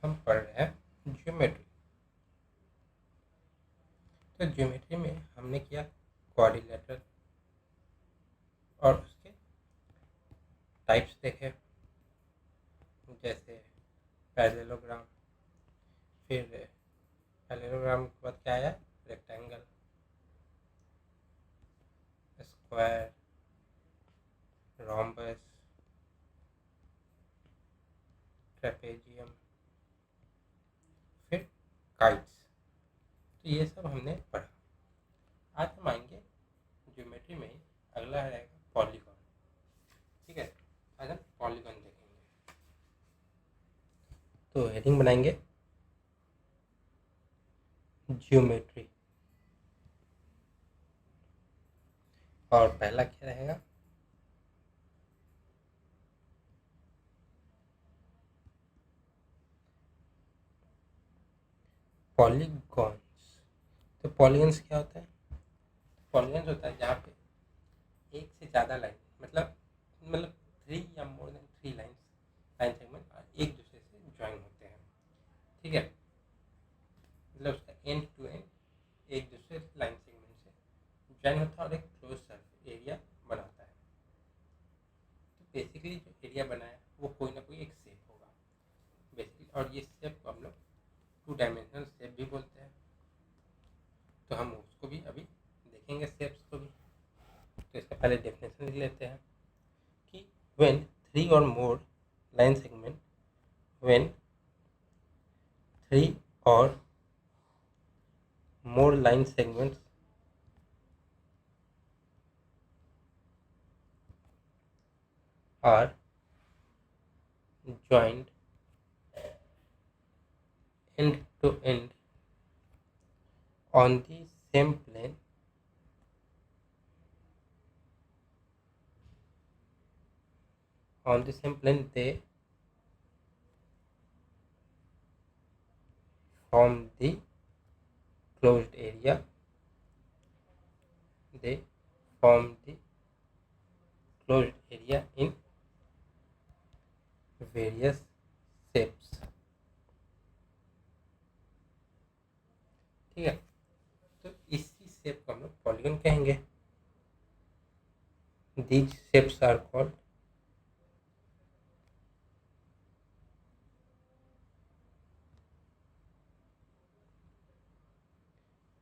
हम पढ़ रहे हैं ज्योमेट्री। तो ज्योमेट्री में हमने किया क्वाड्रिलेटरल और उसके टाइप्स देखे, जैसे पैरेललोग्राम। फिर पैरेललोग्राम के बाद क्या आया? रेक्टेंगल, स्क्वायर, रोम्बस, ट्रेपेजियम, फिर काइट्स। तो ये सब हमने पढ़ा। आज हम आएंगे ज्योमेट्री में ही अगला रहेगा पॉलीगॉन। ठीक है, आज हम पॉलीगॉन देखेंगे। तो हेडिंग बनाएंगे ज्योमेट्री, और पहला क्या रहेगा? पॉलीगॉन्स। तो पॉलीगॉन्स क्या होता है? पॉलीगॉन्स होता है जहाँ पे एक से ज़्यादा लाइन, मतलब 3 या मोर देन 3 लाइन सेगमेंट एक दूसरे से ज्वाइन होते हैं। ठीक है, मतलब उसका एंड टू एंड एक दूसरे लाइन सेगमेंट से ज्वाइन होता है और एक क्लोज सर्फेस एरिया बनाता है। तो बेसिकली जो एरिया बनाया वो कोई ना कोई एक शेप होगा बेसिकली, और ये शेप को हम लोग 2 डायमेंशनल शेप भी बोलते हैं। तो हम उसको भी अभी देखेंगे, शेप्स को भी। तो इसका पहले डेफिनेशन लिख लेते हैं कि व्हेन 3 और मोर लाइन सेगमेंट व्हेन 3 और more line segments are joined end to end on the same plane they form the closed area. They form the closed area in various shapes. ठीक है, तो इसी शेप को हम लोग polygon कहेंगे। These shapes are called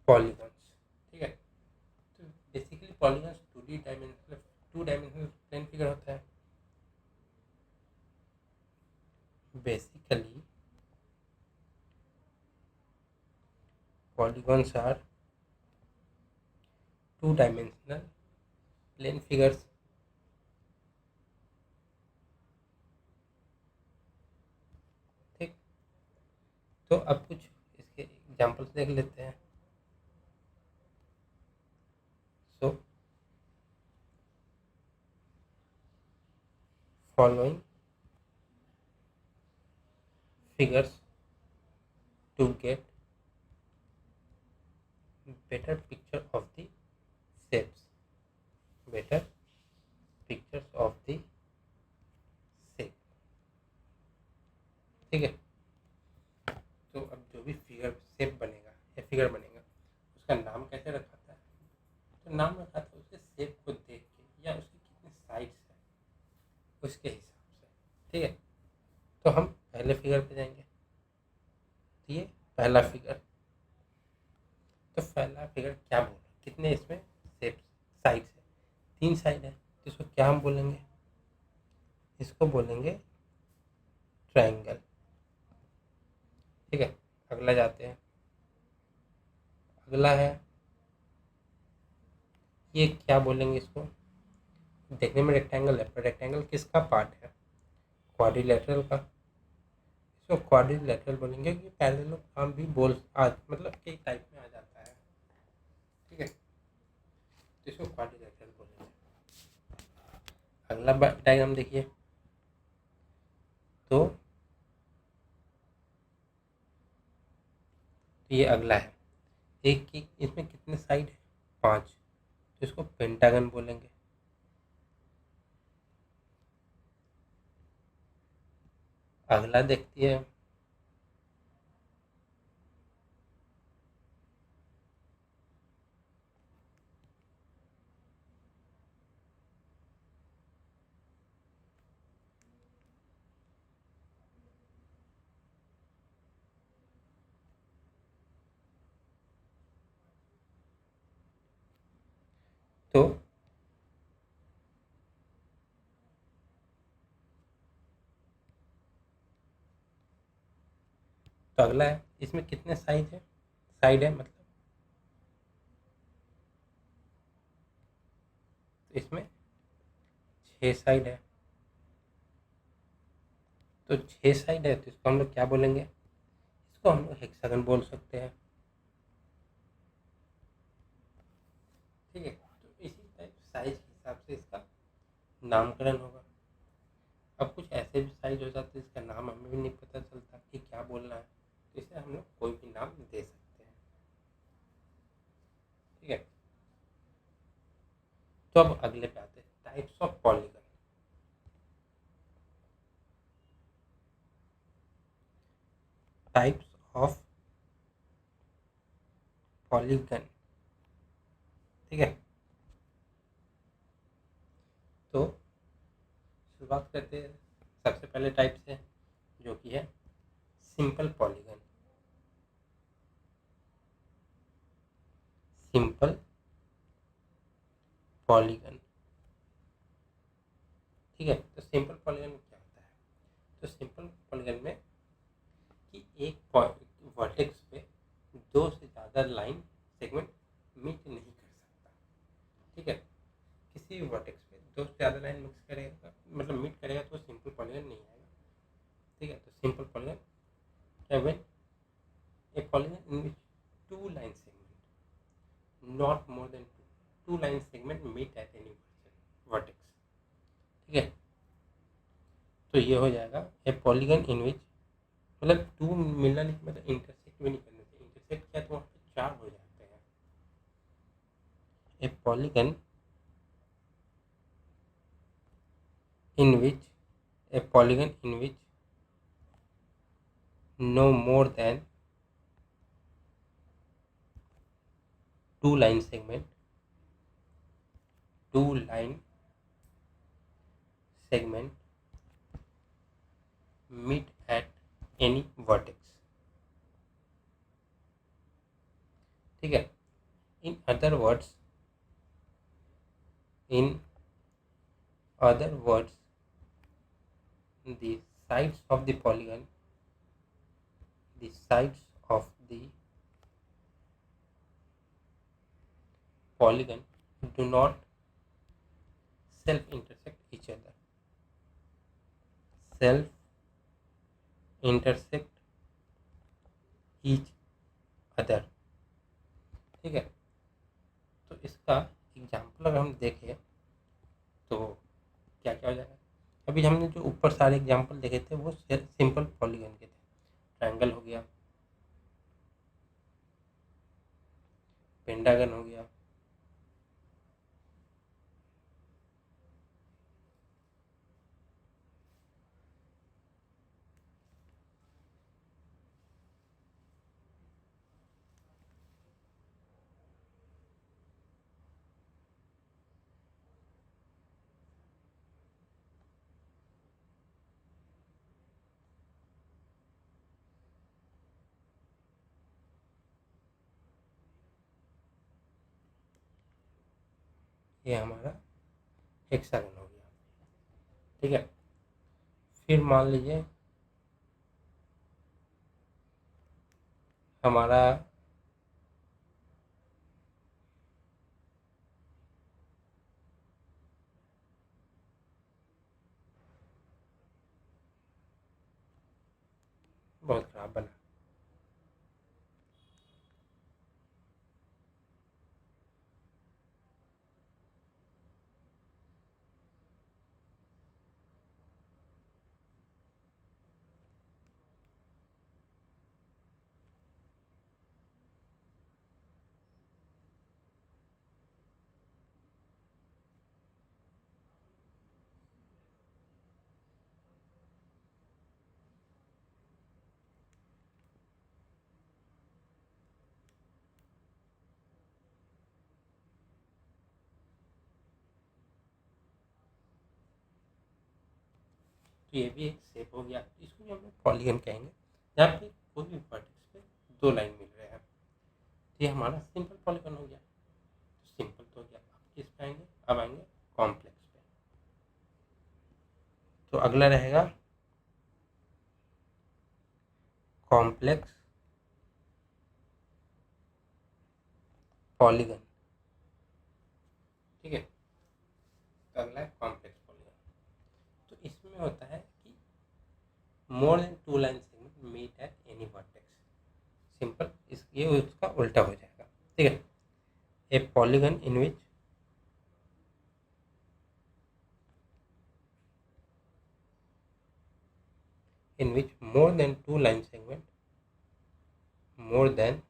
polygons। ठीक है, तो basically polygons 2D dimensional 2 dimensional plane figure होता है। Basically polygons are 2 dimensional plane figures. ठीक, तो अब कुछ इसके एग्जांपल्स देख लेते हैं। So following figures to get better picture of the shapes, better pictures of the shape। ठीक है, तो अब जो भी शेप बनेगा या फिगर बनेगा उसका नाम कैसे रखा है? तो नाम रखा था उसके शेप को देख के या उसकी कितने साइड्स है उसके हिसाब से। ठीक है, तो हम पहले फिगर पे जाएंगे। तो ये पहला फिगर, तो पहला फिगर क्या बोल रहा है? कितने इसमें शेप साइड्स है? 3 साइड है, तो इसको क्या हम बोलेंगे? इसको बोलेंगे ट्रायंगल। ठीक है, अगला जाते हैं। अगला है, ये क्या बोलेंगे? इसको देखने में रेक्टेंगल है, पर रेक्टेंगल किसका पार्ट है? क्वाड्रिलेटरल का। इसको क्वाड्रिलेटरल बोलेंगे कि पैरेललोग्राम भी मतलब कई टाइप में आ जाता है। ठीक है, तो इसको क्वाड्रिलेटरल बोलेंगे। अगला डायग्राम देखिए, तो ये अगला है। एक की इसमें कितने साइड है? 5, तो इसको पेंटागन बोलेंगे। अगला देखती है। तो अगला है, इसमें कितने साइज है, साइड है मतलब, तो इसमें 6 साइड है। तो 6 साइड है तो इसको हम लोग क्या बोलेंगे, इसको हम लोग हेक्सागन बोल सकते हैं। ठीक है, तो इसी टाइप साइज के हिसाब से इसका नामकरण होगा। अब कुछ ऐसे भी साइज हो जाते हैं जिसका नाम हमें भी नहीं पता चलता कि क्या बोलना है, तो इसे हम लोग कोई भी नाम दे सकते हैं। ठीक है, तो अब अगले पे आते हैं, types of polygon. Types of polygon. ठीक है, तो शुरुआत करते हैं सबसे पहले टाइप से, जो कि है सिंपल पॉलीगन। Simple polygon. ठीक है, तो सिंपल पॉलीगन क्या होता है, तो सिंपल पॉलीगन में कि एक वर्टेक्स पे दो से ज़्यादा लाइन सेगमेंट मीट नहीं कर सकता। ठीक है, किसी भी वर्टेक्स पे दो से ज़्यादा लाइन मिक्स करेगा, मतलब मीट करेगा, तो सिंपल पॉलीगन नहीं आएगा। ठीक है, तो सिंपल पॉलीगन क्या, when a polygon in which two line segment not more than two line segment meet at any vertex. ठीक है, तो ये हो जाएगा ए पॉलीगन इन विच, मतलब टू मिलना नहीं, मतलब इंटरसेक्ट भी नहीं करना चाहिए, इंटरसेक्ट किया तो वहाँ पे 4 हो जाते हैं। ए polygon in which a polygon in which no more than two line segment two line segment meet at any vertex. ठीक है, in other words, in other words the sides of the polygon, the sides of the polygon do not self intersect each other, self intersect each other। ठीक है, तो इसका example अगर हम देखें तो क्या क्या हो जाएगा। अभी हमने जो ऊपर सारे एग्जाम्पल देखे थे वो सिंपल पॉलीगन के थे। ट्रायंगल हो गया, पेंटागन हो गया, ये हमारा हेक्सागन हो गया। ठीक है, फिर मान लीजिए हमारा बहुत खराब बना। तो ये भी एक शेप हो गया, इसको भी हम लोग पॉलीगन कहेंगे, जहाँ पे कोई भी वर्टेक्स पे दो लाइन मिल रहे हैं। तो ये हमारा सिंपल पॉलीगन हो गया। तो सिंपल तो हो गया, अब किस पे आएंगे, अब आएंगे कॉम्प्लेक्स पे। तो अगला रहेगा कॉम्प्लेक्स पॉलीगन। ठीक है, तो अगला है कॉम्प्लेक्स पॉलीगन। तो इसमें होता है कि more than two line segment meet at any vertex. Simple, इस ये उसका उल्टा हो जाएगा। ठीक है, a polygon in which more than two line segment more than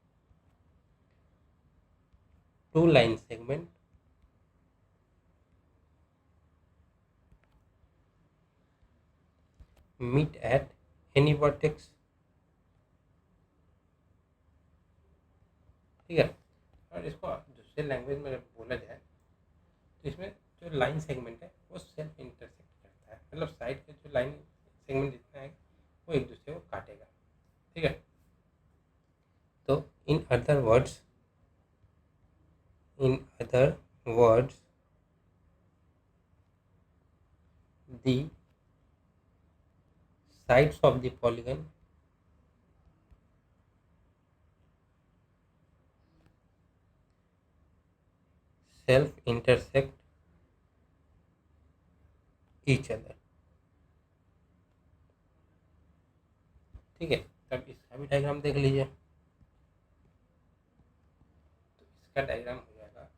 two line segment meet at any vertex। ठीक है, और इसको दूसरे लैंग्वेज में बोला जाए तो इसमें जो लाइन सेगमेंट है वो सेल्फ इंटरसेक्ट करता है, मतलब साइड के जो लाइन सेगमेंट जितना है वो एक दूसरे को काटेगा। ठीक है, तो in other words the sides of the polygon self intersect each other। ठीक है, तब इसका भी डायग्राम देख लीजिए। तो इसका डायग्राम हो जाएगा,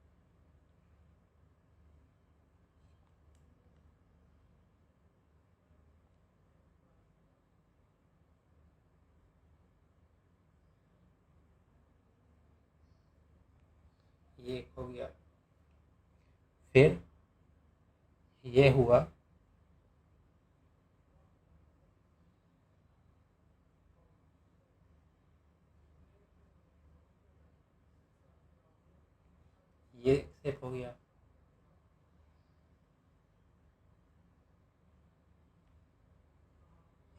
ये एक हो गया, फिर ये हुआ, ये शेप हो गया,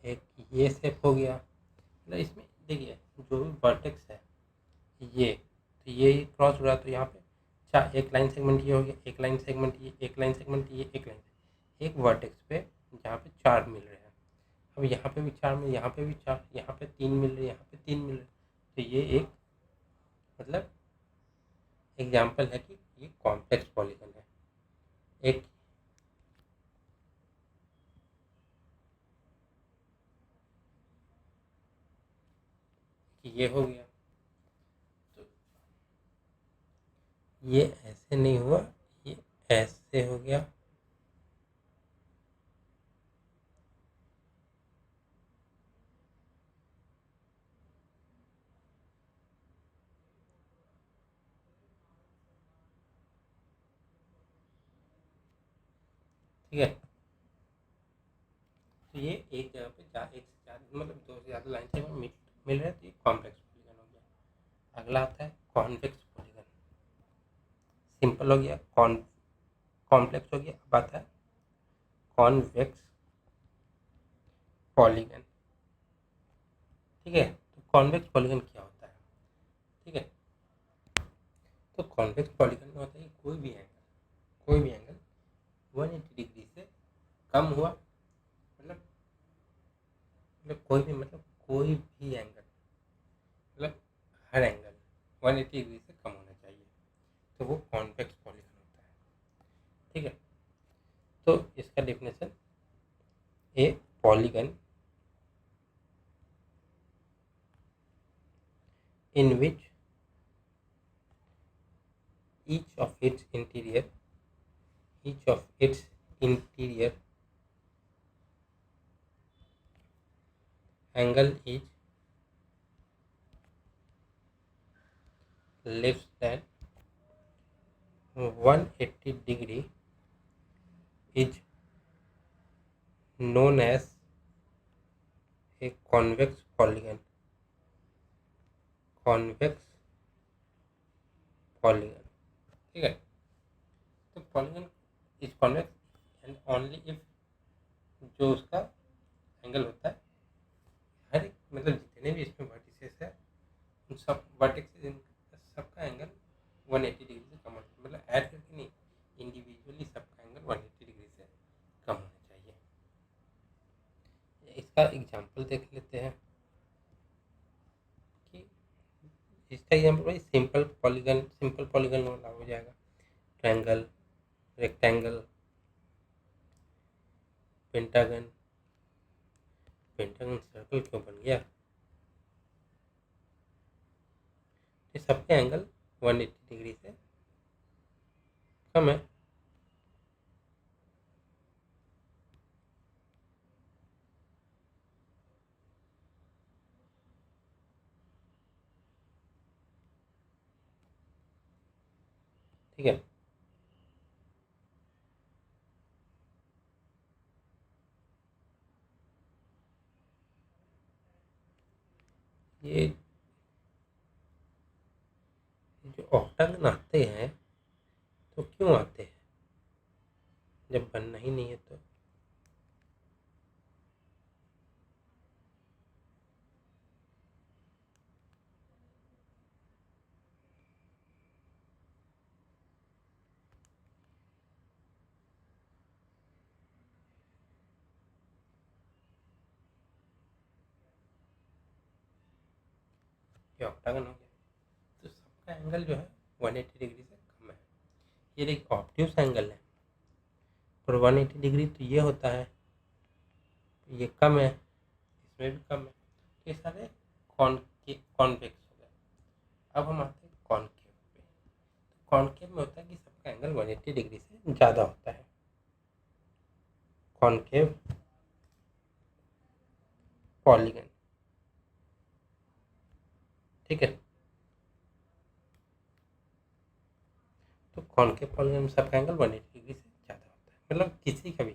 एक ये शेप हो गया। मतलब इसमें देखिए जो भी वर्टेक्स है ये, तो ये क्रॉस हो रहा है, तो यहाँ पे चार, एक लाइन सेगमेंट ये हो गया, एक लाइन सेगमेंट ये, एक लाइन सेगमेंट ये, एक लाइन, एक वर्टेक्स पे जहाँ पे चार मिल रहे हैं। अब यहाँ पे भी चार मिल, यहाँ पे भी चार, यहाँ पे तीन मिल रहे, यहाँ पे तीन मिल रहे, तो ये एक मतलब एग्जाम्पल है कि ये कॉम्प्लेक्स पॉलीगन है। एक ये हो गया, तो ये ऐसे नहीं हुआ, ये ऐसे हो गया, ठीक है। तो ये एक जगह पे एक से ज़्यादा, मतलब दो से ज़्यादा लाइन से मिल रहे हैं, तो ये कॉम्प्लेक्स पॉलीगन हो गया। अगला आता है कॉन्वेक्स पॉलीगन। सिंपल हो गया, कॉम्प्लेक्स हो गया, अब आता है कॉन्वेक्स पॉलीगन। ठीक है, तो कॉन्वेक्स पॉलीगन क्या होता है? ठीक है, तो कॉन्वेक्स पॉलीगन में होता है कि कोई भी एंगल 180 डिग्री से कम हुआ, मतलब कोई भी एंगल, मतलब हर एंगल 180 डिग्री से कम होना चाहिए, तो वो कॉन्वेक्स पॉलीगन होता है। ठीक है, तो इसका definition, A polygon in which each of its interior angle is less than 180 degree is known as a convex polygon। Convex polygon, ठीक है। तो polygon is convex and only if जो उसका एंगल होता है, हर एक मतलब जितने भी इसमें वर्टिसेस है उन सब वर्टेक्स सबका एंगल 180 डिग्री से कम होना चाहिए, मतलब ऐड करके नहीं, इंडिविजुअली सबका एंगल 180 डिग्री से कम होना चाहिए। इसका एग्जांपल देख लेते हैं कि इसका एग्जांपल भाई सिंपल पॉलीगन वाला हो जाएगा। Triangle, rectangle, pentagon, pentagon circle क्यों बन गया, ये सबके एंगल 180 डिग्री से कम है। ठीक है, ये जो ऑक्टागन आते हैं तो क्यों आते हैं, जब बनना ही नहीं है तो। ये ऑक्टागन हो गया तो सबका एंगल जो है 180 डिग्री से कम है। ये एक ऑब्ट्यूस एंगल है और 180 डिग्री तो ये होता है, ये कम है, इसमें भी कम है, ये सारे कॉन्वेक्स हो गए। अब हम आते हैं कॉनकेव पे। कॉनकेव में होता है कि सबका एंगल 180 डिग्री से ज़्यादा होता है। कॉनकेव पॉलीगन, ठीक है। तो कॉनकेव पॉलीगन में सबका एंगल 180 डिग्री से ज़्यादा होता है, मतलब किसी का भी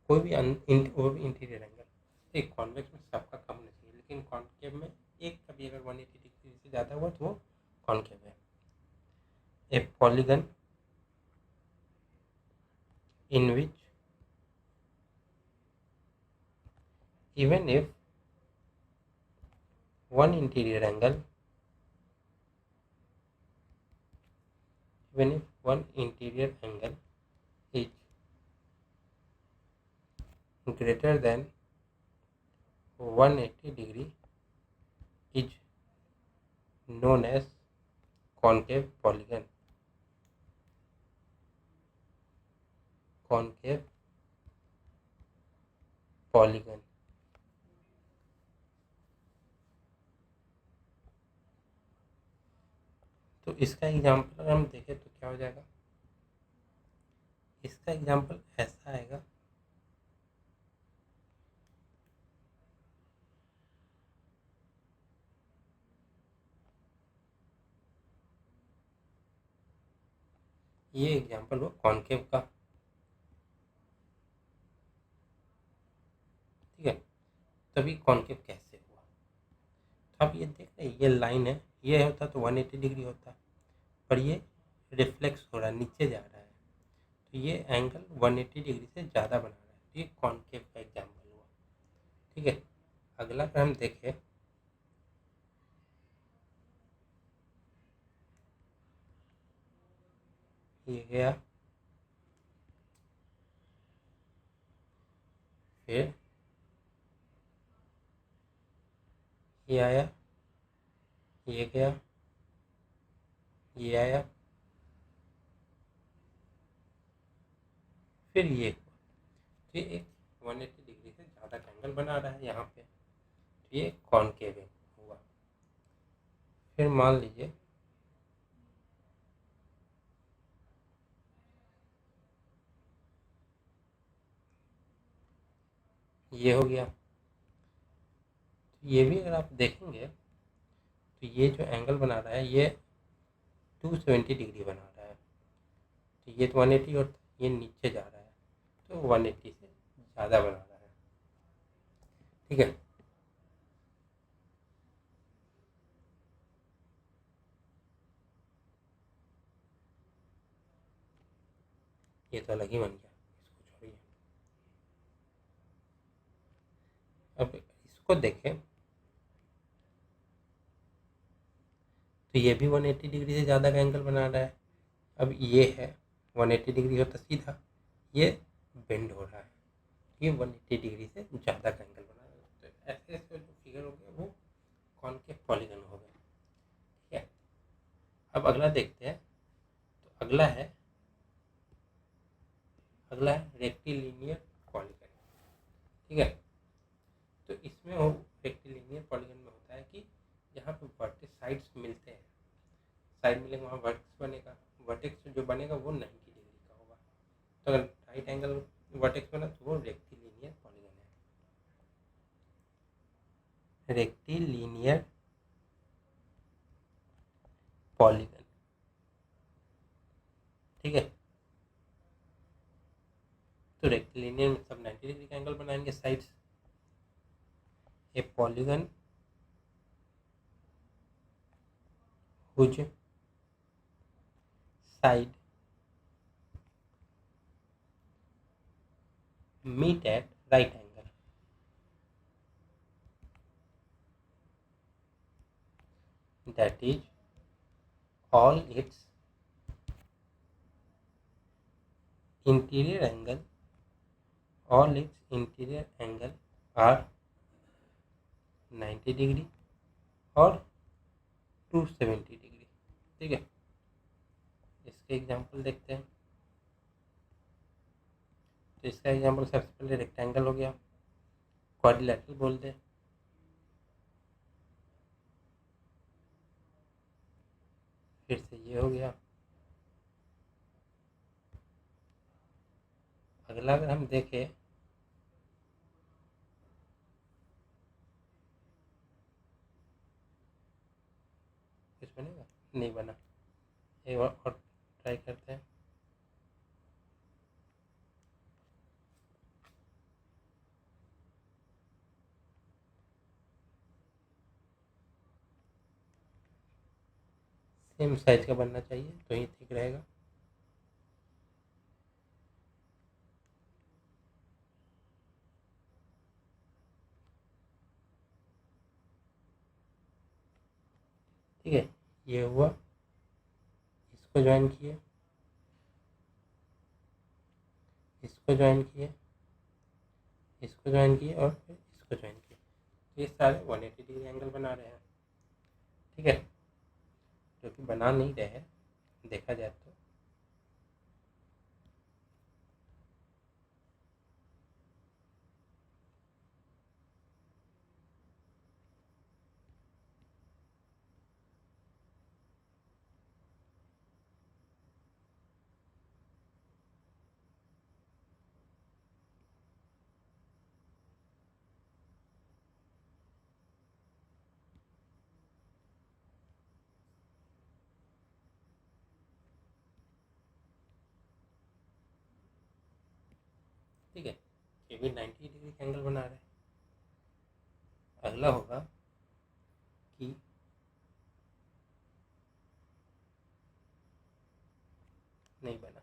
कोई भी इंटीरियर एंगल। एक कॉन्वेक्स में सबका कम नहीं चाहिए, लेकिन कॉनकेव में एक का भी अगर 180 डिग्री से ज़्यादा हुआ तो वो कॉनकेव है। A polygon in which even if one interior angle even if one interior angle is greater than 180 degree is known as concave polygon. Concave polygon। तो इसका एग्जांपल अगर हम देखें तो क्या हो जाएगा, इसका एग्जांपल ऐसा आएगा, ये एग्जांपल हो कॉनकेव का, ठीक है। तभी कॉनकेव कैसे हुआ, तो आप ये देख रहे हैं, ये लाइन है, ये होता तो 180 डिग्री होता, पर ये रिफ्लेक्स हो रहा है, नीचे जा रहा है, तो ये एंगल 180 डिग्री से ज़्यादा बना रहा है, तो ये कॉनकेव का एग्जांपल हुआ, ठीक है। अगला अगर हम देखें, ये गया, फिर ये आया, ये गया, ये आया, फिर ये हुआ, तो ये एक 180 डिग्री से ज़्यादा का एंगल बना रहा है यहाँ पे, तो ये कॉनकेव हुआ। फिर मान लीजिए ये हो गया, तो ये भी अगर आप देखेंगे तो ये जो एंगल बना रहा है ये 270 डिग्री बना रहा है, तो ये तो 180 और ये नीचे जा रहा है, तो 180 से ज़्यादा बना रहा है, ठीक है। ये तो अलग ही बन गया, इसको छोड़िए। अब इसको देखें तो ये भी 180 डिग्री से ज़्यादा का एंगल बना रहा है। अब ये है 180 डिग्री होता सीधा, ये बेंड हो रहा है, ये 180 डिग्री से ज़्यादा का एंगल बना रहा है। तो ऐसे ऐसे जो फिगर हो गए वो कॉनकेव पॉलीगन हो गए। ठीक है, अब अगला देखते हैं। तो अगला है रेक्टिलिनियर पॉलीगन। ठीक है, तो इसमें हो रेक्टिलिनियर पॉलीगन में होता है कि जहाँ पे वर्टेक्स साइड्स मिलते हैं, साइड मिलेंगे वहाँ वर्टेक्स बनेगा, वर्टेक्स जो बनेगा वो 90 डिग्री का होगा। तो अगर राइट एंगल वर्टेक्स बना तो वो रेक्टिलिनियर पॉलीगन है। रेक्टिलिनियर पॉलीगन, ठीक है। तो रेक्टिलिनियर में सब 90 डिग्री का एंगल बनाएंगे sides. A polygon whose side meet at right angle, that is all its interior angle are 90 degree और 270 डिग्री। ठीक है, इसके एग्जांपल देखते हैं। तो इसका एग्जांपल सबसे पहले रेक्टेंगल हो गया, क्वाड्रिलेटरल बोलते हैं। फिर से ये हो गया। अगला अगर हम देखें कुछ बनेगा, नहीं बना। एक और ट्राई करते हैं। सेम साइज का बनना चाहिए तो ही ठीक रहेगा। ठीक है, ये हुआ, इसको ज्वाइन किए, इसको ज्वाइन किए, इसको ज्वाइन किए और फिर इसको ज्वाइन किए। ये सारे 180 डिग्री एंगल बना रहे हैं। ठीक है, जो कि बना नहीं रहे हैं देखा जाए तो। ठीक है, ये भी 90 डिग्री का एंगल बना रहे हैं। अगला होगा कि नहीं बना।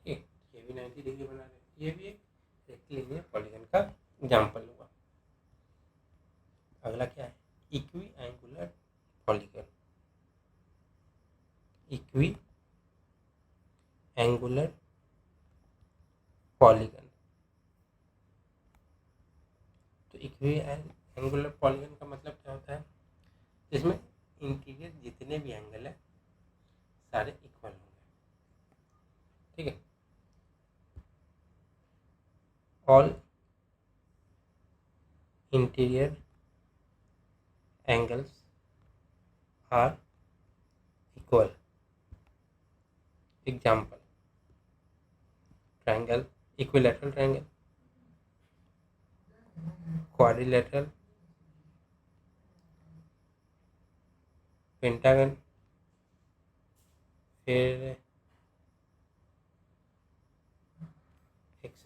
ठीक, ये भी 90 डिग्री बना रहे हैं। ये भी एक रेक्टिलिनियर पॉलीगन का एग्जाम्पल हुआ। अगला क्या है, equi angular polygon. Equi angular polygon, तो इक्वी एंगुलर पॉलीगन का मतलब क्या होता है, इसमें इंटीरियर जितने भी एंगल है सारे इक्वल होंगे। ठीक है, all interior angles are equal. Example, triangle, equilateral triangle, quadrilateral, pentagon, फिर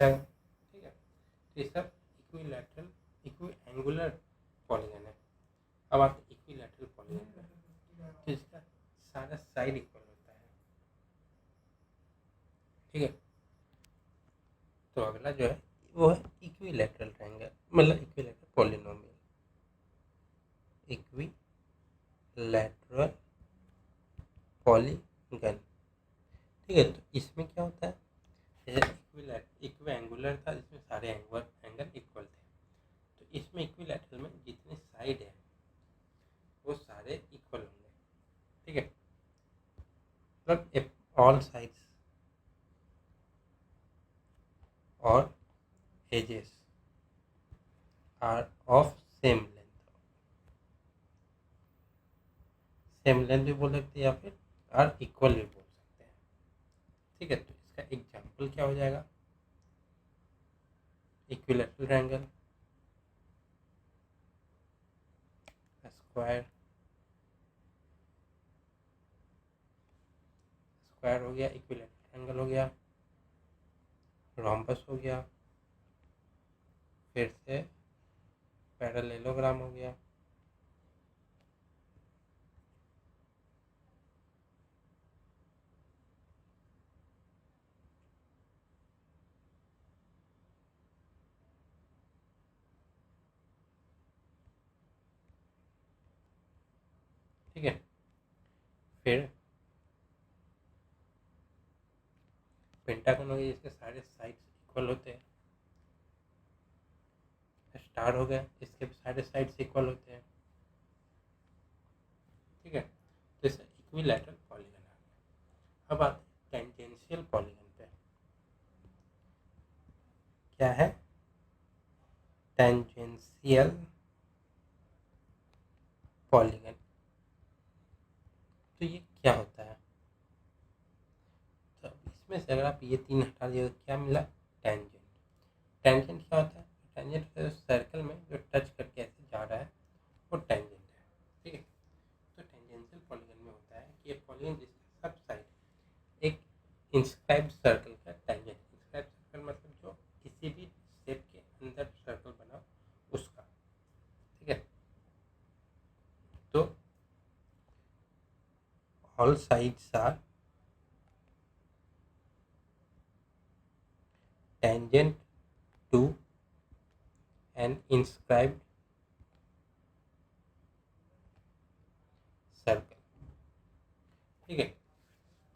हेक्सागन, ठीक है। तो ये सब इक्विलैटरल इक्वी एंगुलर पॉलीगन है। अब आते हैं इक्विलैटरल पॉलीगन पे, तो इसका सारा साइड इक्वल होता है, ठीक है। तो अगला जो है वो है इक्विलैटरल ट्रायंगल, मतलब इक्विलैटरल पॉलिनोमियल, इक्विलैटरल पॉलीगन, ठीक है। तो इसमें क्या होता है, जैसे इक्वी एंगुलर था जिसमें सारे एंगल इक्वल थे, तो इसमें इक्विलैटरल में जितने साइड है वो सारे इक्वल होंगे, ठीक है। मतलब ऑल साइड्स और edges are of same length भी बोल सकते हैं या फिर आर इक्वल भी बोल सकते हैं, ठीक है। तो इसका एग्जाम्पल क्या हो जाएगा, इक्विलैटरल ट्रायंगल, स्क्वायर, स्क्वायर हो गया, इक्विलैटरल ट्रायंगल हो गया, रोम्बस हो गया, फिर से पैरेललोग्राम हो गया, ठीक है। फिर पेंटागन हो गया, इसके सारे साइड्स इक्वल होते हैं। स्टार हो गया, इसके भी सारे साइड्स इक्वल होते हैं, ठीक है। तो इसका इक्विलैटरल पॉलीगन आ गया। अब आते हैं टेंजेंशियल पॉलीगन पे। क्या है टेंजेंशियल पॉलीगन, तो ये क्या होता है, तो इसमें से अगर आप ये तीन हटा दिए तो क्या मिला, टेंजेंट। टेंजेंट क्या होता है, टेंजेंट सर्कल में जो टच करके ऐसे जा रहा है वो टेंजेंट है, ठीक है। तो टेंजेंशियल पॉलीगन में होता है कि ये पॉलीगन जिसका सब साइड एक इंस्क्राइब्ड सर्कल का टेंजेंट, इंस्क्राइब्ड सर्कल मतलब जो किसी भी शेप के अंदर सर्कल बना उसका, ठीक है। तो all sides are tangent to an inscribed circle, ठीक है।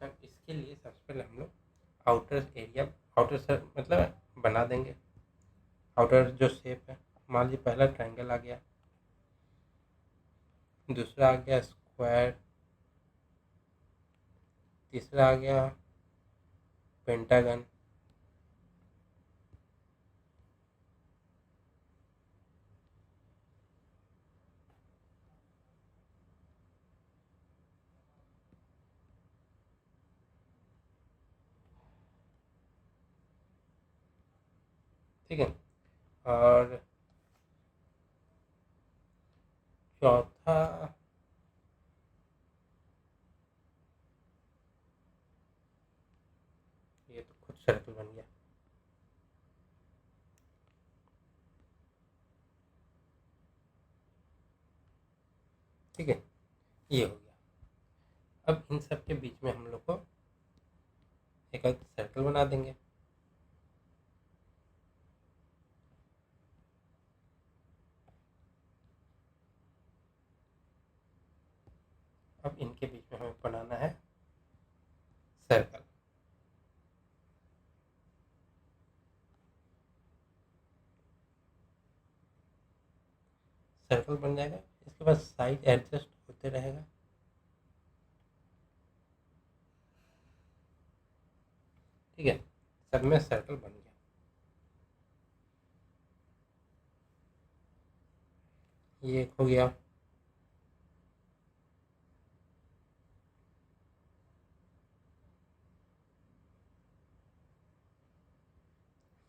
तब इसके लिए सबसे पहले हम लोग आउटर एरिया, आउटर सर मतलब बना देंगे। आउटर जो शेप है, मान लीजिए पहला ट्रायंगल आ गया, दूसरा आ गया स्क्वायर, तीसरा आ गया पेंटागन, ठीक है। और चौथा ये तो खुद सर्कल बन गया, ठीक है, ये हो गया। अब इन सब के बीच में हम लोग को एक सर्कल बना देंगे। अब इनके बीच में हमें बनाना है सर्कल, सर्कल बन जाएगा। इसके बाद साइड एडजस्ट होते रहेगा, ठीक है। सब में सर्कल बन गया, ये एक हो गया,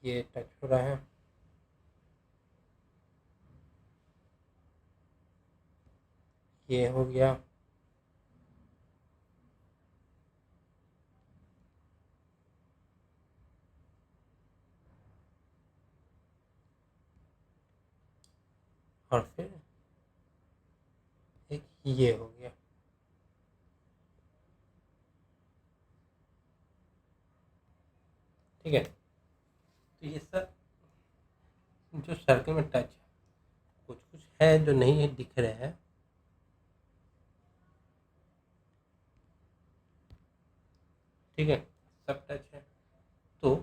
ये टच हो रहा है, ये हो गया, और फिर एक ये हो गया। ठीक है, तो ये सब जो सर्कल में टच है, कुछ कुछ है जो नहीं दिख रहे हैं। ठीक है, सब टच है। तो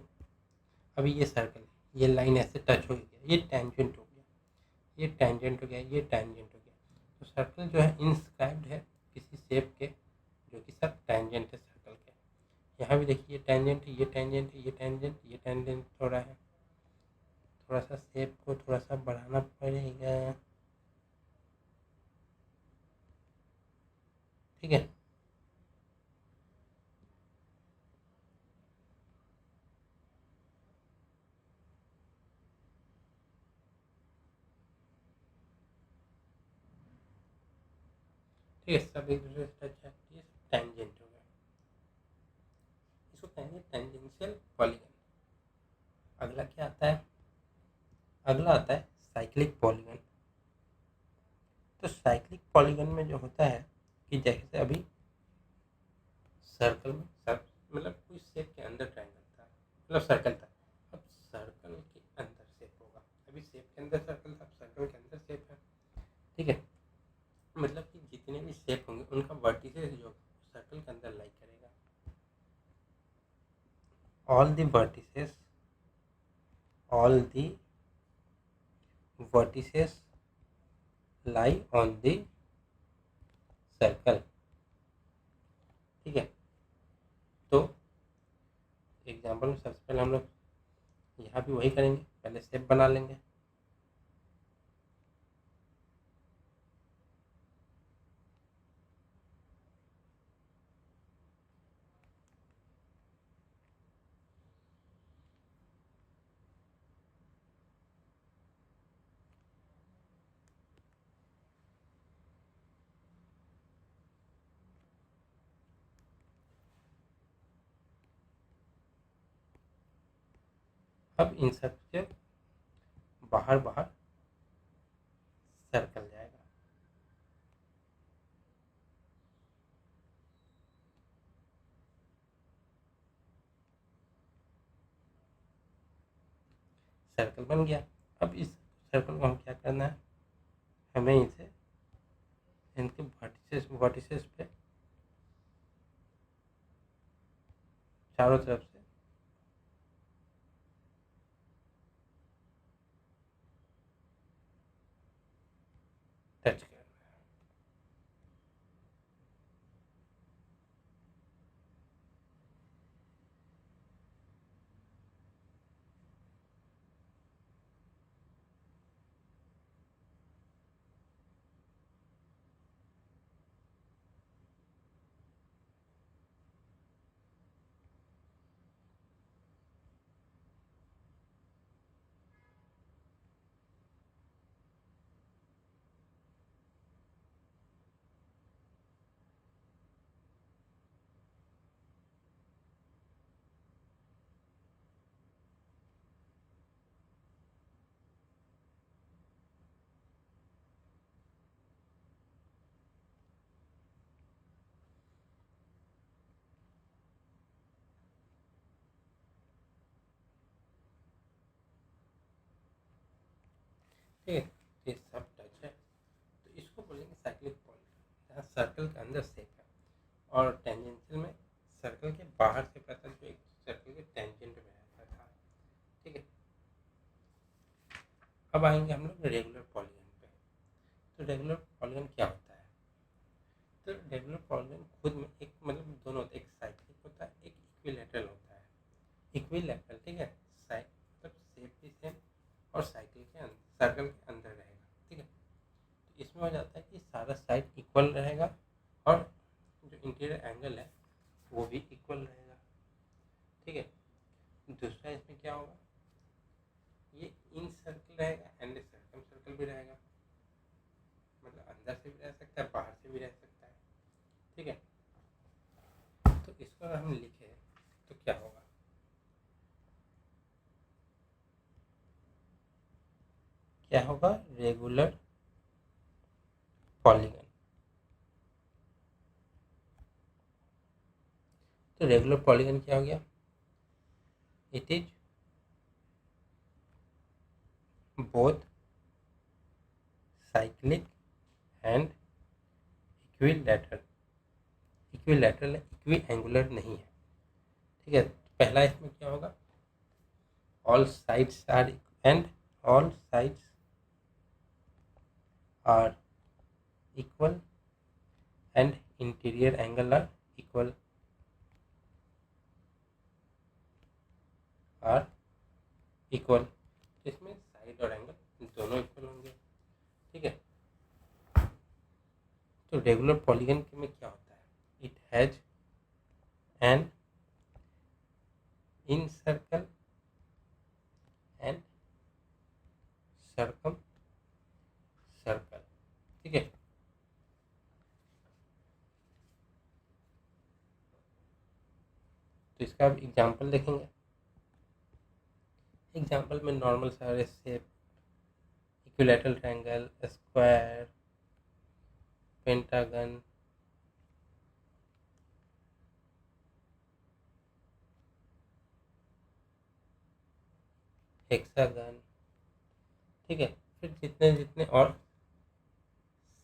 अभी ये सर्कल, ये लाइन ऐसे टच हो गया, ये टेंजेंट हो गया, ये टेंजेंट हो गया, ये टेंजेंट हो गया। तो सर्कल जो है इंस्क्राइब्ड है किसी शेप के, जो कि सब टेंजेंट है सर्कल के। यहाँ भी देखिए, ये टेंजेंट है, ये टेंजेंट है, ये टेंजेंट, ये टेंजेंट थोड़ा है। थोड़ा सा शेप को थोड़ा सा बढ़ाना पड़ेगा। ठीक है, ठीक है, सब एक दूसरे से टच है, ये टेंजेंट हो गया। इसको कहेंगे टेंजेंशियल पॉलीगन। अगला क्या आता है? अगला आता है साइक्लिक पॉलीगन। तो साइक्लिक पॉलीगन में जो होता है कि जैसे अभी सर्कल में सब मतलब कोई शेप के अंदर ट्रायंगल था, मतलब सर्कल था। अब सर्कल के अंदर शेप होगा। अभी शेप के अंदर सर्कल था, अब सर्कल के अंदर शेप है। ठीक है, मतलब कि जितने भी शेप होंगे उनका वर्टिसेस जो सर्कल के अंदर लाई करेगा। All the vertices, all the vertices lie on the circle. ठीक है, तो एग्जाम्पल में सबसे पहले हम लोग यहाँ भी वही करेंगे, पहले शेप बना लेंगे। अब इन सब के बाहर बाहर सर्कल जाएगा। सर्कल बन गया। अब इस सर्कल को हम क्या करना है, हमें इसे इनके वर्टिसेस वर्टिसेस पे चारों तरफ से टच करना है। ठीक है, ये सब टच है, तो इसको बोलेंगे साइक्लिक पॉलीगन, जहाँ सर्कल के अंदर शेप है। और टेंजेंशियल में सर्कल के बाहर से पता जो एक सर्कल के टेंजेंट में रहता था। ठीक है, अब आएंगे हम लोग रेगुलर पॉलीगन पे। तो रेगुलर पॉलीगन क्या होता है? तो रेगुलर पॉलीगन खुद में एक मतलब दोनों होता है, एक साइक्लिक होता है, एक इक्विलैटरल होता है। इक्विलैटरल, ठीक है, मतलब शेप भी सेम और साइकिल के अंदर सर्कल के अंदर रहेगा। ठीक है, तो इसमें हो जाता है कि सारा साइड इक्वल रहेगा और जो इंटीरियर एंगल है वो भी इक्वल रहेगा। ठीक है, दूसरा इसमें क्या होगा, ये इन सर्कल रहेगा एंड सर्कम सर्कल भी रहेगा, मतलब अंदर से भी रह सकता है, बाहर से भी रह सकता है। ठीक है, तो इसको अगर हम लिखे तो क्या होगा, क्या होगा, रेगुलर पॉलीगन। तो रेगुलर पॉलीगन क्या हो गया? It is both cyclic and equilateral. Equilateral है, इक्वी एंगुलर नहीं है। ठीक है, पहला इसमें क्या होगा? All sides are and all sides are equal and interior angle are equal are equal. इसमें साइड और एंगल दोनों इक्वल होंगे। ठीक है, तो रेगुलर पॉलीगन में क्या होता है? It has an in circle and circum circle. ठीक है, तो इसका अब एग्जाम्पल देखेंगे। एग्जाम्पल में नॉर्मल सारे shape, equilateral triangle, square, pentagon, hexagon. ठीक है, फिर जितने जितने और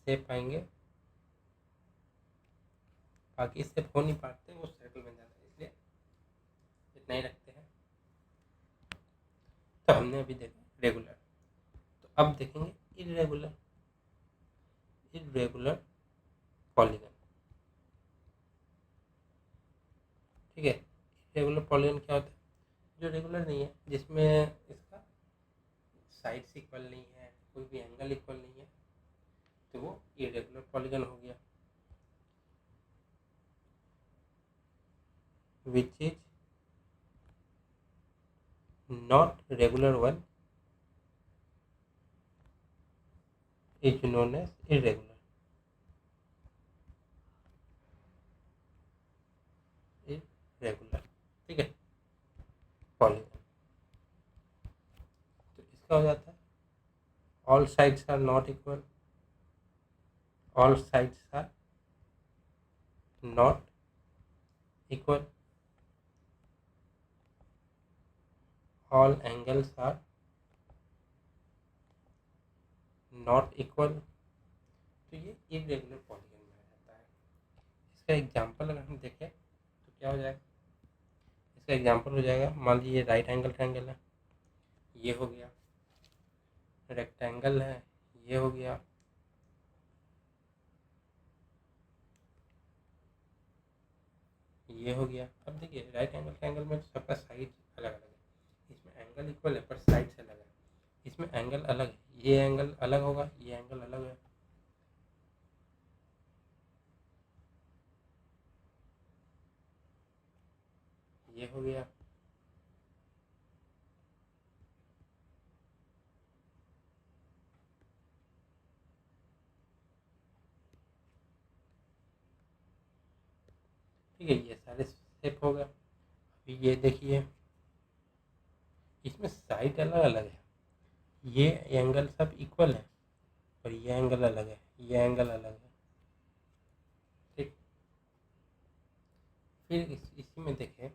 शेप आएंगे, बाकी शेप हो नहीं पाते, वो सर्कल बन जाता है, इसलिए इतना ही रखते हैं। तो हमने अभी देखा रेगुलर, तो अब देखेंगे इरेगुलर। Irregular polygon. ठीक है, इरेगुलर पॉलीगन क्या होता है? जो रेगुलर नहीं है, जिसमें इसका साइड्स इक्वल नहीं है, कोई भी एंगल इक्वल नहीं है, तो वो इरेगुलर पॉलीगन हो गया। Which is not regular one is known as irregular. Irregular, ठीक है, पॉलीगन। तो इसका हो जाता है all sides are not equal, all sides are not equal, all angles are not equal। तो ये इरेगुलर पॉलीगन में आ जाता है। इसका एग्जांपल अगर हम देखें तो क्या हो जाएगा? इसका एग्जांपल हो जाएगा, मान लीजिए ये राइट एंगल ट्रायंगल है, ये हो गया। रेक्टेंगल है, ये हो गया। ये हो गया। अब देखिए राइट एंगल ट्रायंगल में सबका साइड अलग अलग है, इसमें एंगल इक्वल है पर साइड से अलग है। इसमें एंगल अलग है, ये एंगल अलग होगा, ये एंगल अलग है। ये हो गया। ठीक है, ये सारे शेप हो गए। अभी ये देखिए, इसमें साइड अलग अलग है, ये एंगल सब इक्वल है और ये एंगल अलग है, ये एंगल अलग है। ठीक, फिर इसी में देखें,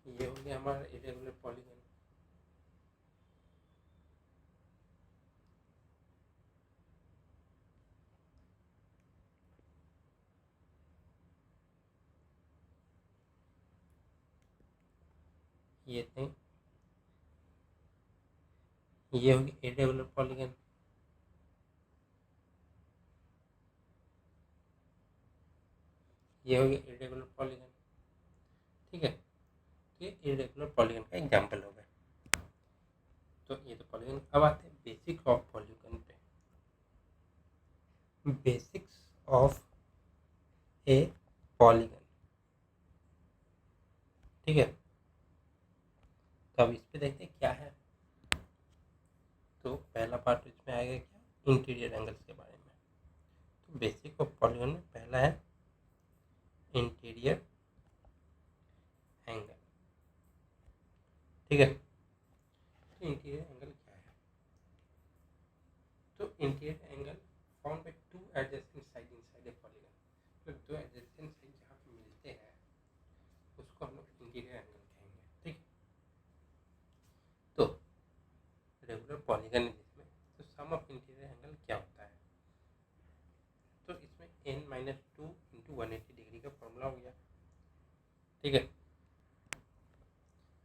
ये हो गया हमारा इरेगुलर पॉलीगन। ये थे, ये हो गया इरेगुलर पॉलीगन। ये हो गया इरेगुलर पॉलीगन। ठीक है, तो ये इरेगुलर पॉलीगन का एग्जाम्पल हो गया। तो ये तो पॉलीगन। अब आते हैं बेसिक ऑफ पॉलीगन पे। Basics of A polygon. ठीक है। तो अब इस पे देखते हैं क्या है। तो पहला पार्ट इसमें आएगा क्या, इंटीरियर एंगल्स के बारे में। तो बेसिक ऑफ पॉलीगन में पहला है इंटीरियर एंगल। ठीक है। तो इंटीरियर एंगल क्या है, तो interior angle found by two adjacent side inside a polygon. तो दो एडजेसेंट साइड जहाँ पे मिलते हैं उसको हम लोग इंटीरियर एंगल कहेंगे। ठीक है। तो रेगुलर पॉलीगन है जिसमें, तो सम ऑफ इंटीरियर एंगल क्या होता है, तो इसमें n-2 × 180 डिग्री का फॉर्मूला हो गया। ठीक है।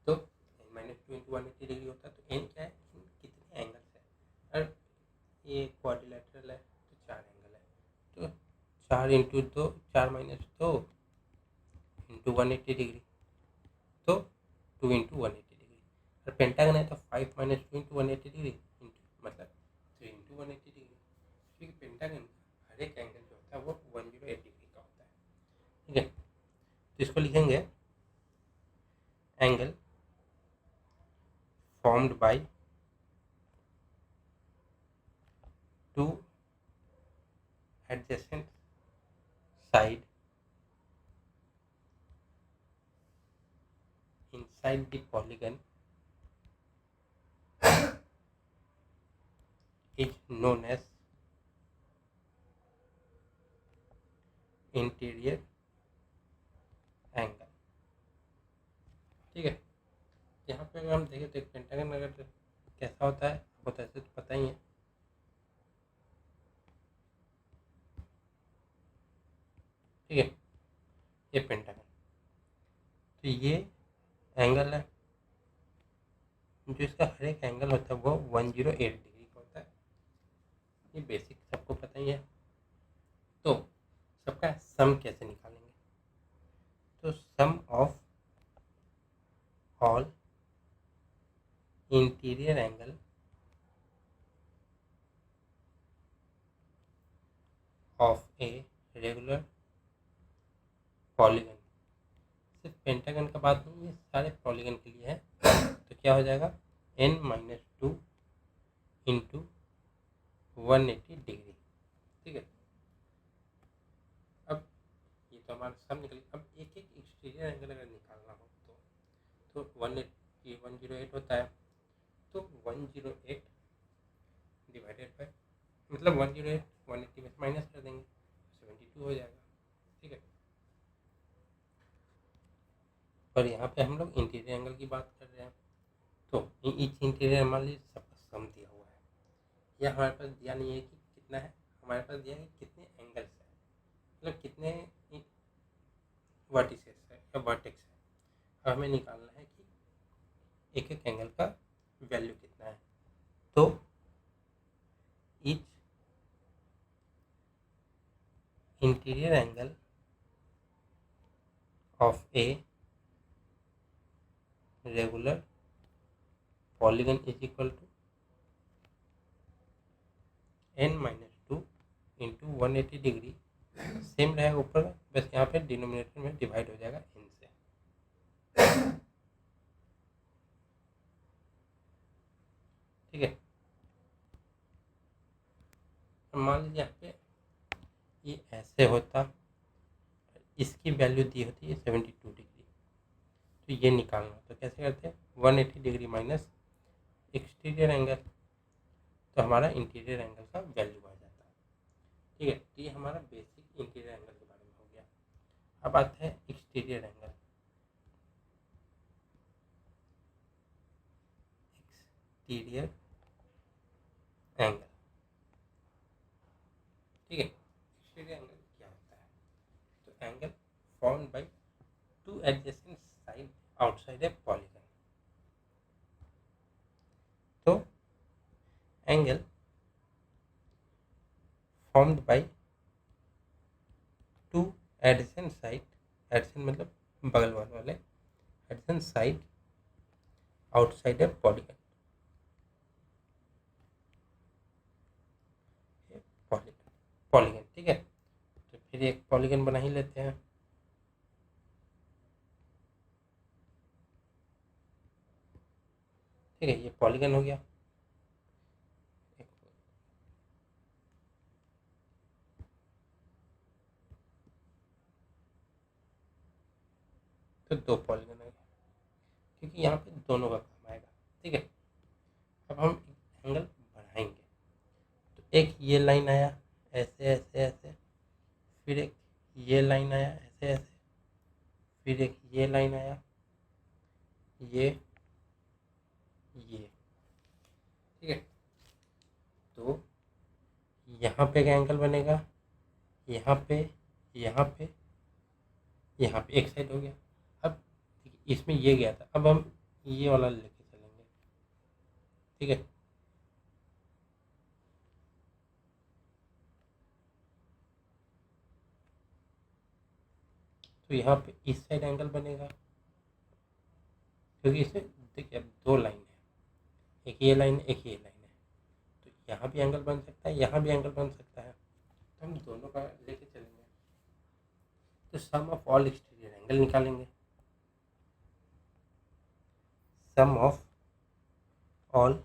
तो n-2 × 180 डिग्री होता है, तो n क्या है, n कितने एंगल्स है, और ये क्वाड्रिलेटरल है तो 4 एंगल है, तो 4 × 2 4 - 2 × 180 डिग्री, तो 2 × 180 डिग्री। और पेंटागन है तो 5 - 2 × 180 डिग्री मतलब 3 × 180 डिग्री, क्योंकि पेंटागन का हर एक एंगल जो होता है वो 108 डिग्री का होता है। ठीक है। तो इसको लिखेंगे angle formed by two adjacent side inside the polygon is known as interior angle. ठीक है। यहाँ पे अगर हम देखें तो एक पेंटागन अगर कैसा होता है आपको तो ऐसे तो पता ही है। ठीक है। ये पेंटागन, तो ये एंगल है, जो इसका हर एक एंगल होता है वो 108 डिग्री का होता है। ये बेसिक सबको पता ही है। तो सबका सम कैसे निकालेंगे, तो sum of all interior angle of a regular polygon, सिर्फ पेंटागन का बात नहीं, ये सारे पॉलीगन के लिए है। तो क्या हो जाएगा, n-2 × 180 डिग्री। ठीक है। अब ये तो हमारा सब निकल, अब एक एक एक्सटीरियर एंगल अगर निकालना हो तो 108 होता है, तो 108 डिवाइडेड बाय, मतलब 108 180 में माइनस कर देंगे, 72 हो जाएगा। ठीक है। पर यहाँ पे हम लोग इंटीरियर एंगल की बात कर रहे हैं, तो ईच इंटीरियर हमारे लिए सबका सम दिया हुआ है। यह हमारे पास दिया नहीं है कि कितना है, हमारे पास दिया है कितने एंगल्स है, मतलब कितने वर्टिसेस है या वर्टेक्स है। अब हमें निकालना है कि एक एक एंगल का वैल्यू कितना है। तो each interior angle of a regular polygon is equal to n-2 × 180 degree, same रहेगा ऊपर में, बस यहाँ पे डिनोमिनेटर में डिवाइड हो जाएगा n से। ठीक है। मान लीजिए यहाँ पे ये ऐसे होता, इसकी वैल्यू दी होती है 72 डिग्री, तो ये निकालना तो कैसे करते हैं, 180 डिग्री माइनस एक्सटीरियर एंगल, तो हमारा इंटीरियर एंगल का वैल्यू आ जाता है। ठीक है। तो ये हमारा बेसिक इंटीरियर एंगल के बारे में हो गया। अब आता है एक्सटीरियर एंगल। एक्सटीरियर एंगल, ठीक है। एक्सटीरियर एंगल क्या होता है, तो angle formed by two adjacent side outside a polygon. तो angle formed by two adjacent side, adjacent मतलब बगल वाले, adjacent side outside a polygon, polygon polygon. ठीक है। तो फिर एक पॉलीगन बना ही लेते हैं। ठीक है, ये पॉलीगन हो गया। तो 2 पॉलीगन हो गया, क्योंकि यहाँ पे दोनों का काम आएगा। ठीक है, अब हम एंगल बढ़ाएंगे। तो एक ये लाइन आया ऐसे ऐसे ऐसे, फिर एक ये लाइन आया ऐसे ऐसे, फिर एक ये लाइन आया ये। ठीक है, तो यहाँ पे एक एंगल बनेगा, यहाँ पे यहाँ पे यहाँ पे एक साइड हो गया। अब इसमें ये गया था, अब हम ये वाला लेके चलेंगे। ठीक है, तो यहाँ पे इस साइड एंगल बनेगा, क्योंकि इसमें देखिए अब 2 लाइन है, एक ये लाइन एक ये लाइन है, तो यहाँ भी एंगल बन सकता है, यहाँ भी एंगल बन सकता है, तो हम दोनों का लेके चलेंगे। तो sum of all exterior angle निकालेंगे। सम ऑफ ऑल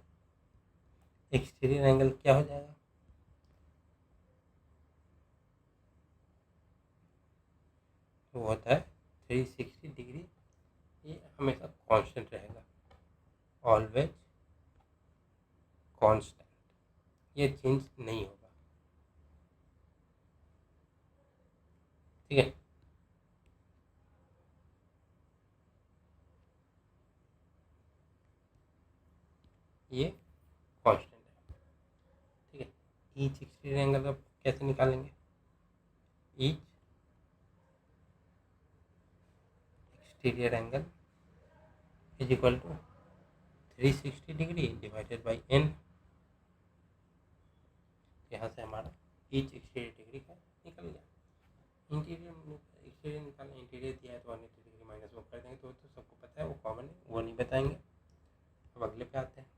एक्सटीरियर एंगल क्या हो जाएगा? वो होता है 360 डिग्री। ये हमेशा कांस्टेंट रहेगा, ऑलवेज कांस्टेंट, ये चेंज नहीं होगा। ठीक है, ये कांस्टेंट है। ठीक है, ईच एक्सटीरियर एंगल अब कैसे निकालेंगे? Each exterior angle is equal to 360 degree divided by n। यहाँ से हमारा ईच एक्सटीरियर डिग्री का निकल गया। इंटीरियर एक्सटीरियर निकालना, इंटीरियर दिया है तो 180 डिग्री माइनस वो कर देंगे, तो सबको पता है, वो कॉमन है, वो नहीं बताएंगे। अब अगले पे आते हैं।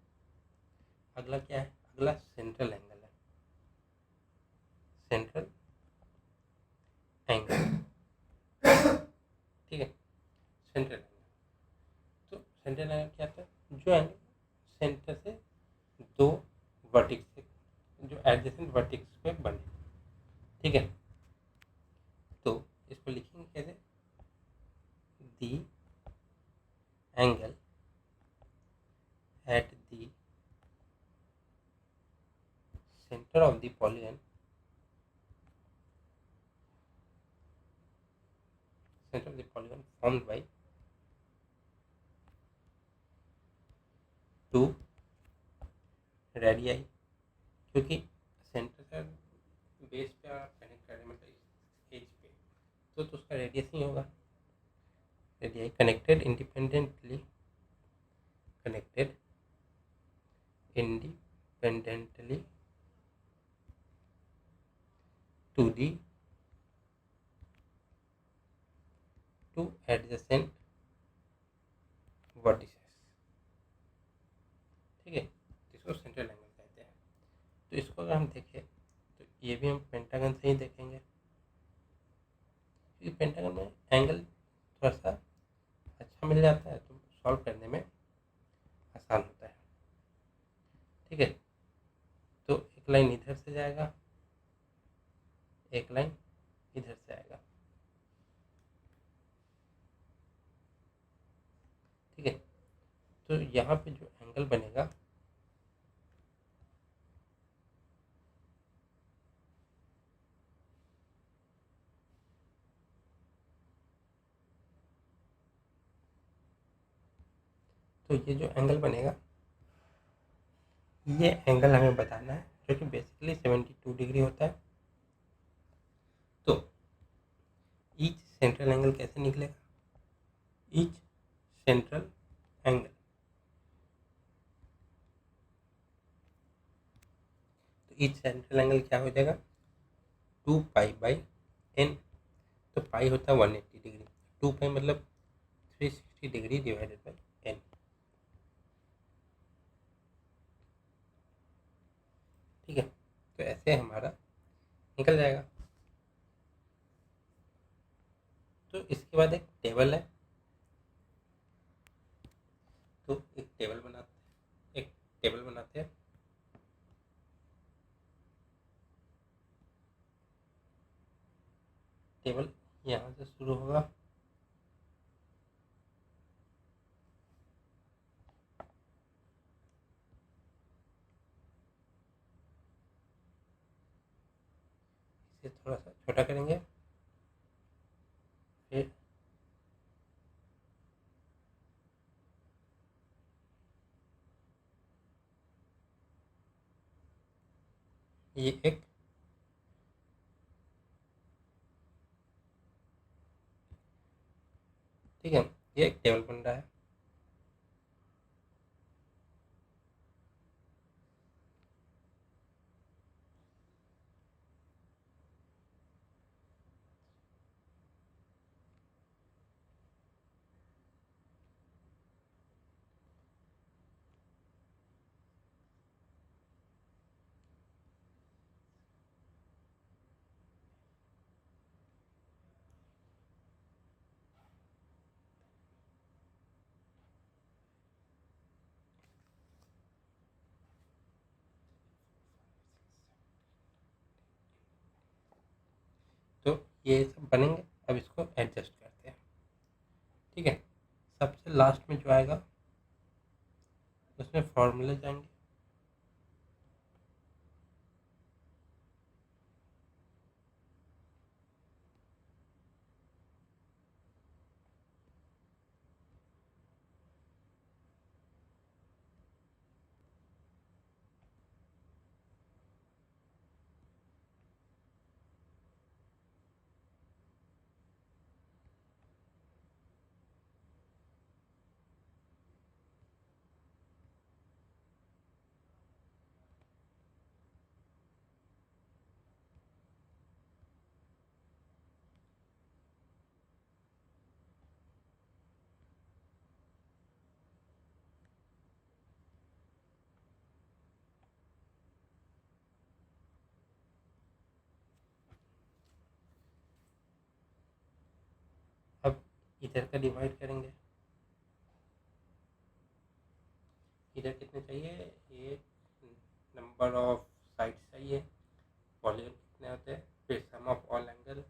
अगला क्या है? अगला सेंट्रल एंगल है। सेंट्रल एंगल, ठीक है, सेंट्रल एंगल। तो सेंट्रल एंगल क्या था? जो एंगल सेंटर से 2 वर्टिक्स से, जो एडजेसेंट वर्टिक्स पे बने। ठीक है, तो इसको लिखेंगे कैसे? दी angle at the center of the polygon, center of the polygon formed by 2 radii, क्योंकि सेंटर से बेस पे आप कनेक्ट कर रहे हैं, मतलब एज पे, तो उसका रेडियस ही होगा। Radii connected independently to the 2 adjacent vertices। ठीक है, इसको सेंट्रल एंगल कहते हैं। तो इसको अगर हम देखें तो ये भी हम पेंटागन से ही देखेंगे, क्योंकि पेंटागन में एंगल थोड़ा सा अच्छा मिल जाता है, तो सॉल्व करने में आसान होता है। ठीक है, तो एक लाइन इधर से जाएगा, एक लाइन इधर से आएगा। ठीक है, तो यहाँ पे जो एंगल बनेगा तो ये जो एंगल बनेगा, ये एंगल हमें बताना है, जो कि बेसिकली 72 डिग्री होता है। तो ईच सेंट्रल एंगल कैसे निकलेगा? ईच सेंट्रल एंगल, तो ईच सेंट्रल एंगल क्या हो जाएगा? 2 पाई बाई n। तो पाई होता है 180 डिग्री, 2 पाई मतलब 360 डिग्री डिवाइडेड बाई n। ठीक है, तो ऐसे हमारा निकल जाएगा। तो इसके बाद एक टेबल है, तो एक टेबल बनाते हैं। यहाँ से शुरू होगा, इसे थोड़ा सा छोटा करेंगे, फिर ये एक ठीक है, ये एक टेबल बन रहा है। तो ये सब बनेंगे, अब इसको एडजस्ट करते हैं। ठीक है, सबसे लास्ट में जो आएगा उसमें फॉर्मूले जाएंगे, अब इधर का डिवाइड करेंगे, इधर कितने चाहिए, एक नंबर ऑफ साइड्स चाहिए, पॉलीगन कितने होते हैं, फिर sum of all angle,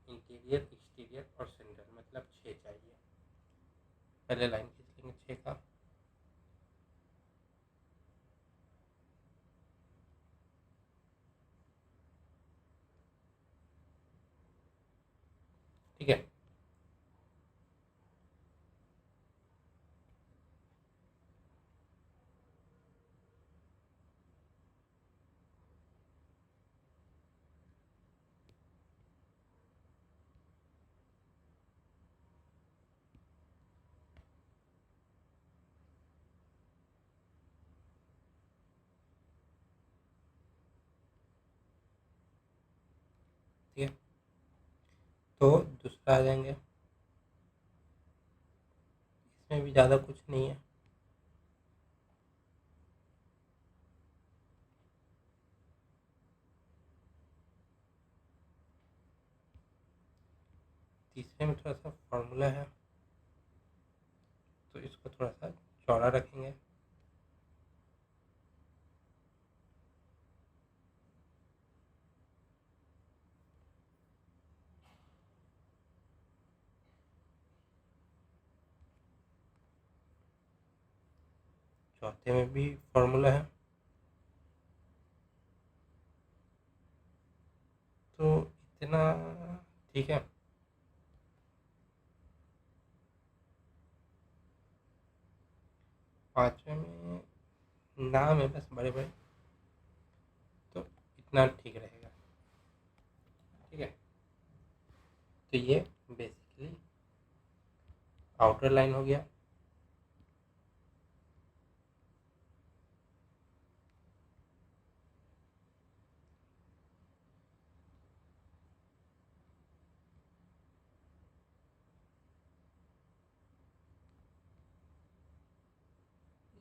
interior exterior और सेंटर, मतलब 6 चाहिए। पहले लाइन खींच लेंगे 6 का, ठीक है। ठीक है, तो दूसरा आ जाएंगे, इसमें भी ज़्यादा कुछ नहीं है, तीसरे में थोड़ा सा फॉर्मूला है तो इसको थोड़ा सा चौड़ा रखेंगे, चौथे में भी फॉर्मूला है, तो इतना ठीक है। पांचवे में नाम है बस बड़े बड़े, तो इतना ठीक रहेगा। ठीक है, तो ये बेसिकली आउटर लाइन हो गया।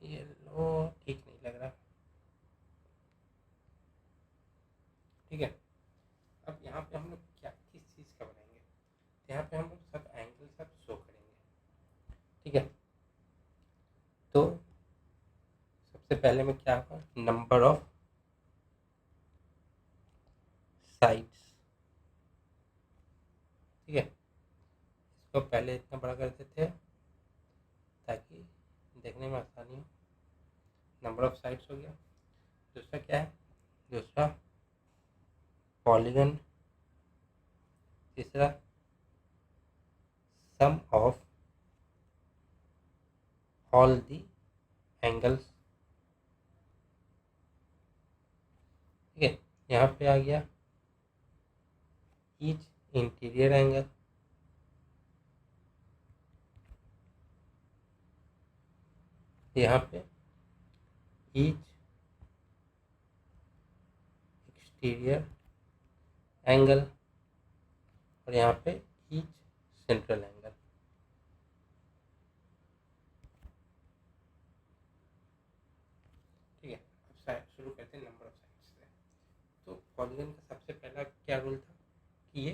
ये लो, ठीक नहीं लग रहा। ठीक है, अब यहाँ पे हम लोग क्या किस चीज़ का बनाएंगे, तो यहाँ पे हम लोग सब एंगल सब शो करेंगे। ठीक है, तो सबसे पहले में क्या होगा, नंबर ऑफ साइड्स। ठीक ठीक है, इसको पहले इतना बड़ा करते थे ताकि देखने में आसानी हो। नंबर ऑफ साइड्स हो गया। दूसरा क्या है? दूसरा पॉलीगन। तीसरा सम ऑफ ऑल दी एंगल्स। ठीक है, यहाँ पे आ गया ईच इंटीरियर एंगल। यहाँ पे ईच एक्सटीरियर एंगल और यहाँ पे ईच सेंट्रल एंगल। ठीक है, अब साइड शुरू करते हैं नंबर ऑफ साइड्स से। तो पॉलीगन का सबसे पहला क्या रूल था कि ये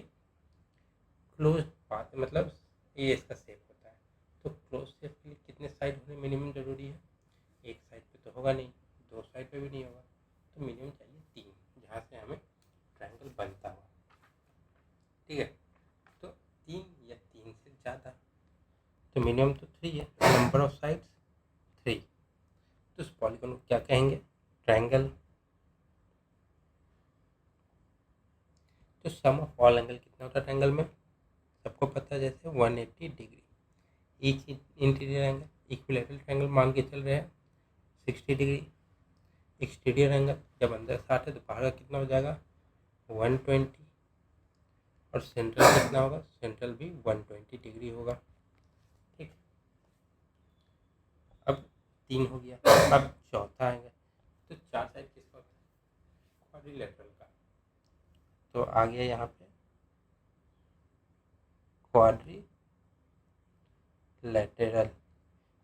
क्लोज पाथ, मतलब ये इसका शेप होता है। तो क्लोज शेप के लिए कितने साइड होने मिनिमम जरूरी है? एक साइड पे तो होगा नहीं, दो साइड पे भी नहीं होगा, तो मिनिमम चाहिए 3, जहाँ से हमें ट्रायंगल बनता हो। ठीक है, तो 3 या 3 से ज़्यादा, तो मिनिमम तो 3 है, नंबर ऑफ साइड्स 3। तो उस पॉलीगन को क्या कहेंगे? ट्रायंगल। तो सम ऑफ ऑल एंगल कितना होता है ट्रायंगल में? सबको पता है, जैसे 180 degree. Each interior angle, equilateral triangle मान के चल रहे हैं 60 डिग्री। एक्सटीरियर एंगल जब अंदर 60 है तो बाहर का कितना हो जाएगा? 120। और सेंट्रल कितना होगा? सेंट्रल भी 120 डिग्री होगा। ठीक, अब 3 हो गया। अब चौथा आएगा, तो 4 साइड किसका होता है? क्वाड्रिलेटरल का। तो आ गया यहाँ पे क्वाड्रिलेटरल।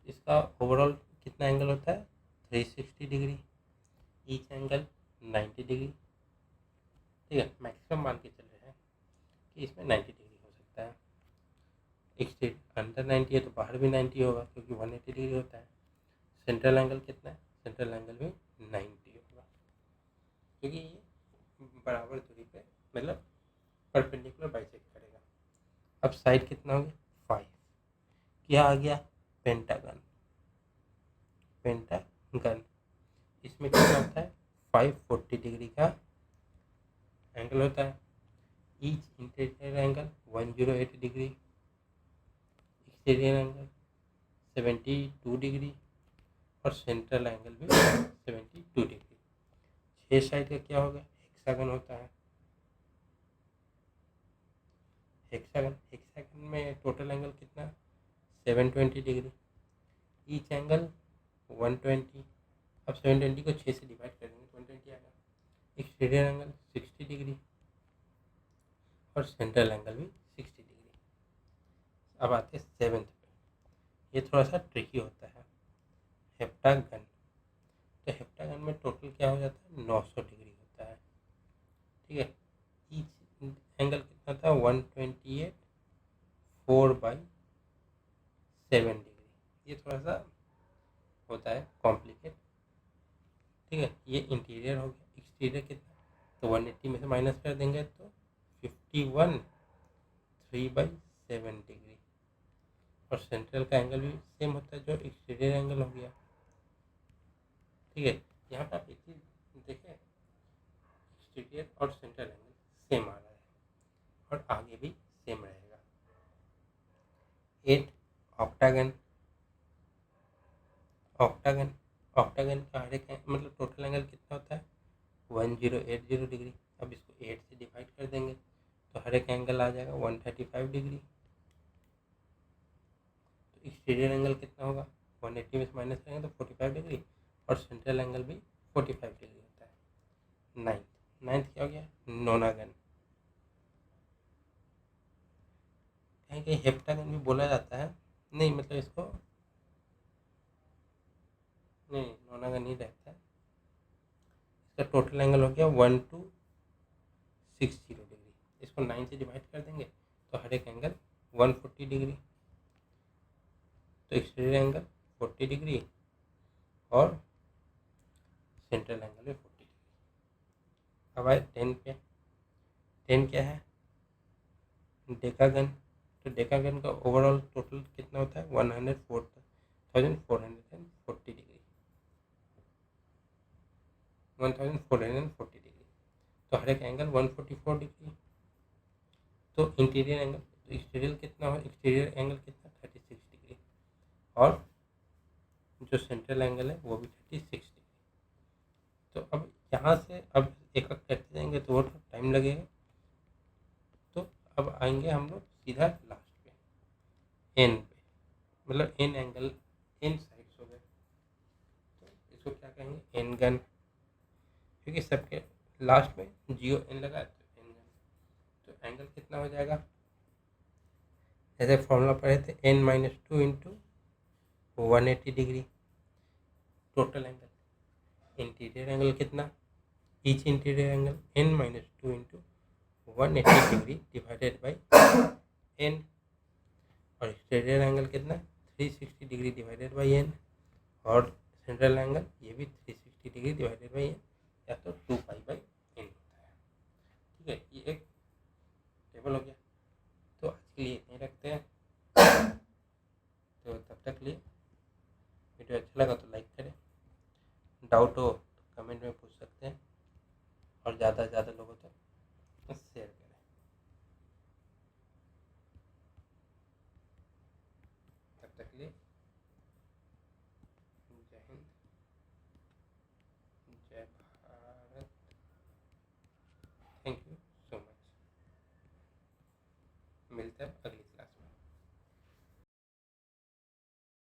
इसका ओवरऑल कितना एंगल होता है? 360 डिग्री। Each angle 90 degree. ठीक है, मैक्सिमम मान के चल रहे हैं कि इसमें 90 डिग्री हो सकता है। एक्सटीरियर अंदर 90 है तो बाहर भी 90 होगा, क्योंकि 180 डिग्री होता है। सेंट्रल एंगल कितना है? सेंट्रल एंगल भी 90 होगा, क्योंकि ये बराबर दूरी पे, मतलब परपेंडिकुलर बाइसेक्ट करेगा। अब साइड कितना हो गया? 5। क्या आ गया? पेंटागन। पेंटागन इसमें कितना होता है? 540 डिग्री का एंगल होता है। Each interior angle 108 degree. Exterior angle 72 degree और सेंट्रल एंगल भी 72 डिग्री। 6 साइड का क्या होगा? हेक्सागन होता है। हेक्सागन में टोटल एंगल कितना? 720 डिग्री। Each angle 120। अब 720 को 6 से डिवाइड कर देंगे, 120 आएगा। एक्सटीरियर एंगल 60 डिग्री और सेंट्रल एंगल भी 60 डिग्री। अब आते हैं 7th पे। ये थोड़ा सा ट्रिकी होता है, हेप्टागन। तो हेप्टागन में टोटल क्या हो जाता है? 900 डिग्री होता है। ठीक है, ईच एंगल कितना था? 128 4/7 डिग्री। ये थोड़ा सा होता है कॉम्प्लिकेट। ठीक है, ये इंटीरियर हो गया। एक्सटीरियर कितना? तो 180 में से माइनस कर देंगे तो 51 3/7 डिग्री। और सेंट्रल का एंगल भी सेम होता है जो एक्सटीरियर एंगल हो गया। ठीक है, यहाँ पे आप एक चीज देखें, एक्सटीरियर और सेंट्रल एंगल सेम आ रहा है और आगे भी सेम रहेगा। 8 ऑक्टागन। ऑक्टागन ऑक्टागन का हर एक मतलब टोटल एंगल कितना होता है? 1080 डिग्री। अब इसको 8 से डिवाइड कर देंगे तो हर एक एंगल आ जाएगा 135 डिग्री। तो एक्सटीरियर एंगल कितना होगा? 180 में से माइनस करेंगे तो 45 डिग्री और सेंट्रल एंगल भी 45 डिग्री होता है। नाइन्थ क्या हो गया? नोनागन। कहीं कहीं हेप्टागन भी बोला जाता है, नहीं मतलब इसको नहीं, नोनागन ही रहता है। इसका टोटल एंगल हो गया 1260 डिग्री। इसको 9 से डिवाइड कर देंगे तो हर एक एंगल 140 डिग्री। तो एक्सटीरियर एंगल 40 डिग्री और सेंट्रल एंगल भी 40 डिग्री। अब आए 10 पे। 10 क्या है? डेकागन, तो डेकागन का ओवरऑल टोटल कितना होता है 1440 डिग्री, 1440 डिग्री। तो हर एक एंगल 144 डिग्री। तो इंटीरियर एंगल, तो एक्सटीरियर कितना हो, एक्सटीरियर एंगल कितना 36 डिग्री, और जो सेंट्रल एंगल है वो भी 36 डिग्री। तो अब यहाँ से अब एक एक करते जाएंगे तो वो टाइम लगेगा। तो अब आएंगे हम लोग सीधा लास्ट पे, एन पे, मतलब एन एंगल, एन साइड्स हो गए। तो इसको क्या कहेंगे, एन गन, क्योंकि सबके लास्ट में जियो एन लगा है तो एन गन। तो एंगल कितना हो जाएगा, जैसे फॉर्मूला पढ़े थे, n minus two into 180 degree total angle. Interior angle कितना, each interior angle n minus two into 180 degree divided by n, और एक्सटीरियर एंगल कितना 360 डिग्री डिवाइडेड बाई n, और सेंट्रल एंगल ये भी 360 डिग्री डिवाइडेड बाई n, या तो 2 pi by n होता है। ठीक है, ये एक टेबल हो गया। तो आज के लिए इतने रखते हैं। तो तब तक लिए वीडियो अच्छा लगा तो लाइक करें, डाउट हो तो कमेंट में पूछ सकते हैं, और ज़्यादा से ज़्यादा लोगों तक शेयर करें। तब तक लिए जय हिंद, जय भारत।